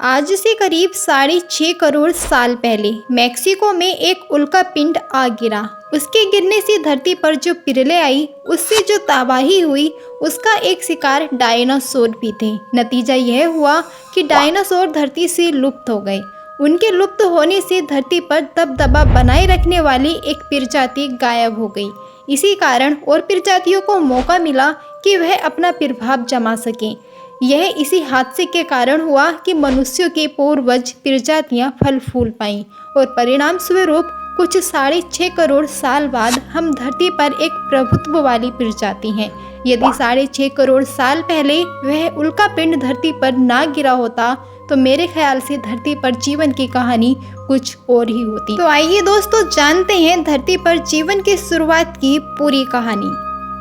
आज से करीब 6.5 करोड़ साल पहले मेक्सिको में एक उल्का पिंड आ गिरा। उसके गिरने से धरती पर जो पिरले आई, उससे जो तबाही हुई, उसका एक शिकार डायनासोर भी थे। नतीजा यह हुआ कि डायनासोर धरती से लुप्त हो गए। उनके लुप्त होने से धरती पर दबदबा बनाए रखने वाली एक प्रजाति गायब हो गई। इसी कारण और प्रजातियों को मौका मिला कि वह अपना प्रभाव जमा सकें। यह इसी हादसे के कारण हुआ कि मनुष्यों के पूर्वज प्रजातियां फल फूल पाईं और परिणाम स्वरूप कुछ 6.5 करोड़ साल बाद हम धरती पर एक प्रभुत्व वाली प्रजाति हैं। यदि 6.5 करोड़ साल पहले वह उल्का पिंड धरती पर ना गिरा होता तो मेरे ख्याल से धरती पर जीवन की कहानी कुछ और ही होती। तो आइए दोस्तों जानते हैं धरती पर जीवन की शुरुआत की पूरी कहानी।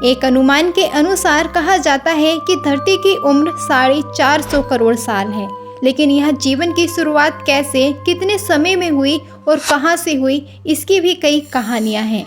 एक अनुमान के अनुसार कहा जाता है कि धरती की उम्र 450 करोड़ साल है। लेकिन यह जीवन की शुरुआत कैसे, कितने समय में हुई और कहां से हुई, इसकी भी कई कहानियां हैं।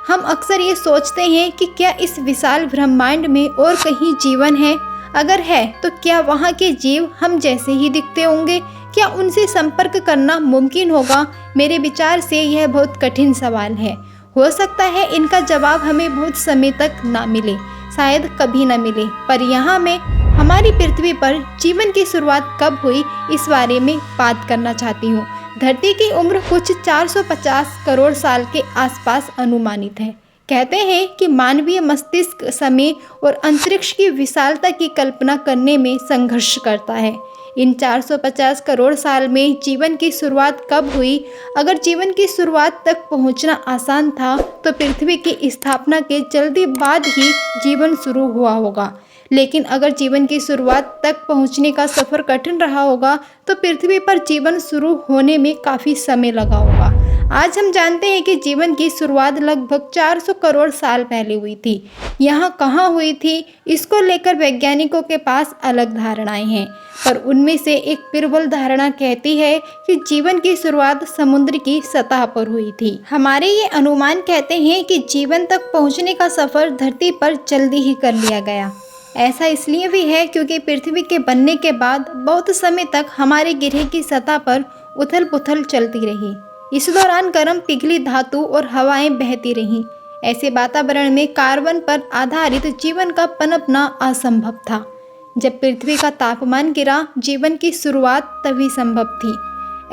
हम अक्सर ये सोचते हैं कि क्या इस विशाल ब्रह्मांड में और कहीं जीवन है? अगर है तो क्या वहाँ के जीव हम जैसे ही दिखते होंगे? क्या उनसे संपर्क करना मुमकिन होगा? मेरे विचार से यह बहुत कठिन सवाल है। हो सकता है इनका जवाब हमें बहुत समय तक ना मिले, शायद कभी ना मिले। पर यहाँ मैं हमारी पृथ्वी पर जीवन की शुरुआत कब हुई, इस बारे में बात करना चाहती हूँ। धरती की उम्र कुछ 450 करोड़ साल के आसपास अनुमानित है। कहते हैं कि मानवीय मस्तिष्क समय और अंतरिक्ष की विशालता की कल्पना करने में संघर्ष करता है। इन 450 करोड़ साल में जीवन की शुरुआत कब हुई? अगर जीवन की शुरुआत तक पहुंचना आसान था तो पृथ्वी की स्थापना के जल्दी बाद ही जीवन शुरू हुआ होगा। लेकिन अगर जीवन की शुरुआत तक पहुंचने का सफ़र कठिन रहा होगा तो पृथ्वी पर जीवन शुरू होने में काफ़ी समय लगा होगा। आज हम जानते हैं कि जीवन की शुरुआत लगभग 400 करोड़ साल पहले हुई थी। यहाँ कहाँ हुई थी, इसको लेकर वैज्ञानिकों के पास अलग धारणाएं हैं। पर उनमें से एक प्रबल धारणा कहती है कि जीवन की शुरुआत समुद्र की सतह पर हुई थी। हमारे ये अनुमान कहते हैं कि जीवन तक पहुँचने का सफ़र धरती पर जल्दी ही कर लिया गया। ऐसा इसलिए भी है क्योंकि पृथ्वी के बनने के बाद बहुत समय तक हमारे ग्रह की सतह पर उथल पुथल चलती रही। इस दौरान गर्म पिघली धातु और हवाएं बहती रहीं। ऐसे वातावरण में कार्बन पर आधारित जीवन का पनपना असंभव था। जब पृथ्वी का तापमान गिरा, जीवन की शुरुआत तभी संभव थी।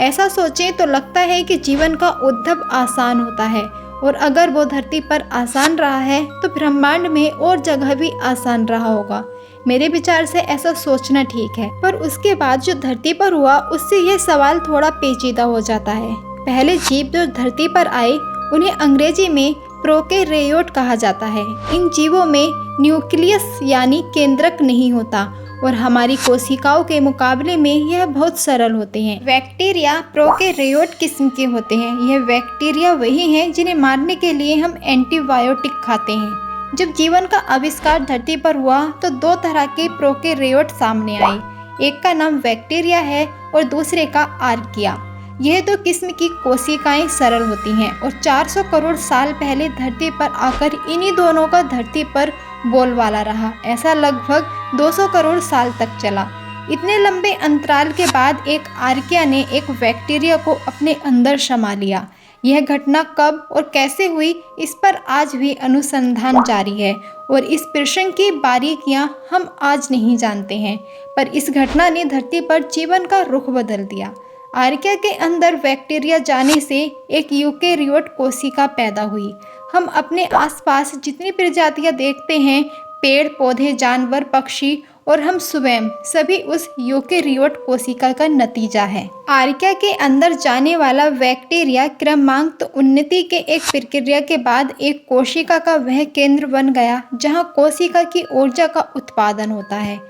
ऐसा सोचें तो लगता है कि जीवन का उद्भव आसान होता है, और अगर वो धरती पर आसान रहा है तो ब्रह्मांड में और जगह भी आसान रहा होगा। मेरे विचार से ऐसा सोचना ठीक है। पर उसके बाद जो धरती पर हुआ, उससे यह सवाल थोड़ा पेचीदा हो जाता है। पहले जीव जो धरती पर आए उन्हें अंग्रेजी में प्रोकैरियोट कहा जाता है। इन जीवों में न्यूक्लियस यानी केंद्रक नहीं होता और हमारी कोशिकाओं के मुकाबले में यह बहुत सरल होते हैं। बैक्टीरिया प्रोकैरियोट किस्म के होते हैं। यह बैक्टीरिया वही हैं जिन्हें मारने के लिए हम एंटीबायोटिक खाते हैं। जब जीवन का आविष्कार धरती पर हुआ तो दो तरह के प्रोकैरियोट सामने आए। एक का नाम बैक्टीरिया है और दूसरे का आर्किया। यह दो किस्म की कोशिकाएं सरल होती हैं और 400 करोड़ साल पहले धरती पर आकर इन्हीं दोनों का धरती पर बोलबाला रहा। ऐसा लगभग 200 करोड़ साल तक चला। इतने लंबे अंतराल के बाद एक आर्किया ने एक बैक्टीरिया को अपने अंदर समा लिया। यह घटना कब और कैसे हुई, इस पर आज भी अनुसंधान जारी है और इस प्रश्न की बारीकियां हम आज नहीं जानते हैं। पर इस घटना ने धरती पर जीवन का रुख बदल दिया। आर्किया के अंदर बैक्टीरिया जाने से एक यूकेरियोट कोशिका पैदा हुई। हम अपने आसपास जितनी प्रजातियां देखते हैं, पेड़ पौधे, जानवर, पक्षी और हम स्वयं, सभी उस यूकेरियोट कोशिका का नतीजा है। आर्किया के अंदर जाने वाला बैक्टीरिया क्रमांक उन्नति के एक प्रक्रिया के बाद एक कोशिका का वह केंद्र बन गया जहां कोशिका की ऊर्जा का उत्पादन होता है।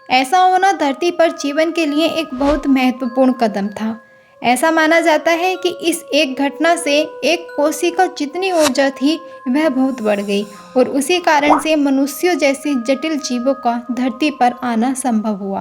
ऐसा होना धरती पर जीवन के लिए एक बहुत महत्वपूर्ण कदम था। ऐसा माना जाता है कि इस एक घटना से एक कोशिका जितनी ऊर्जा थी वह बहुत बढ़ गई और उसी कारण से मनुष्यों जैसे जटिल जीवों का धरती पर आना संभव हुआ।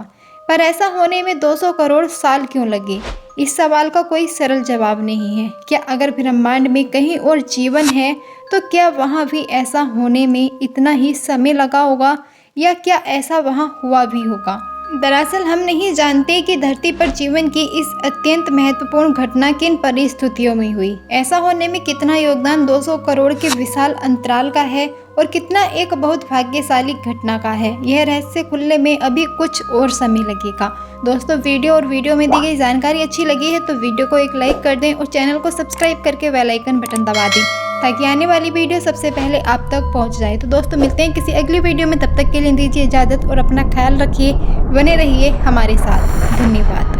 पर ऐसा होने में 200 करोड़ साल क्यों लगे? इस सवाल का कोई सरल जवाब नहीं है। क्या अगर ब्रह्मांड में कहीं और जीवन है तो क्या वहाँ भी ऐसा होने में इतना ही समय लगा होगा, या क्या ऐसा वहाँ हुआ भी होगा? दरअसल हम नहीं जानते कि धरती पर जीवन की इस अत्यंत महत्वपूर्ण घटना किन परिस्थितियों में हुई। ऐसा होने में कितना योगदान 200 करोड़ के विशाल अंतराल का है और कितना एक बहुत भाग्यशाली घटना का है, यह रहस्य खुलने में अभी कुछ और समय लगेगा। दोस्तों, वीडियो में दी गई जानकारी अच्छी लगी है तो वीडियो को एक लाइक कर दें और चैनल को सब्सक्राइब करके बेल आइकन बटन दबा दें ताकि आने वाली वीडियो सबसे पहले आप तक पहुंच जाए। तो दोस्तों, मिलते हैं किसी अगली वीडियो में, तब तक के लिए दीजिए इजाज़त और अपना ख्याल रखिए। बने रहिए हमारे साथ। धन्यवाद।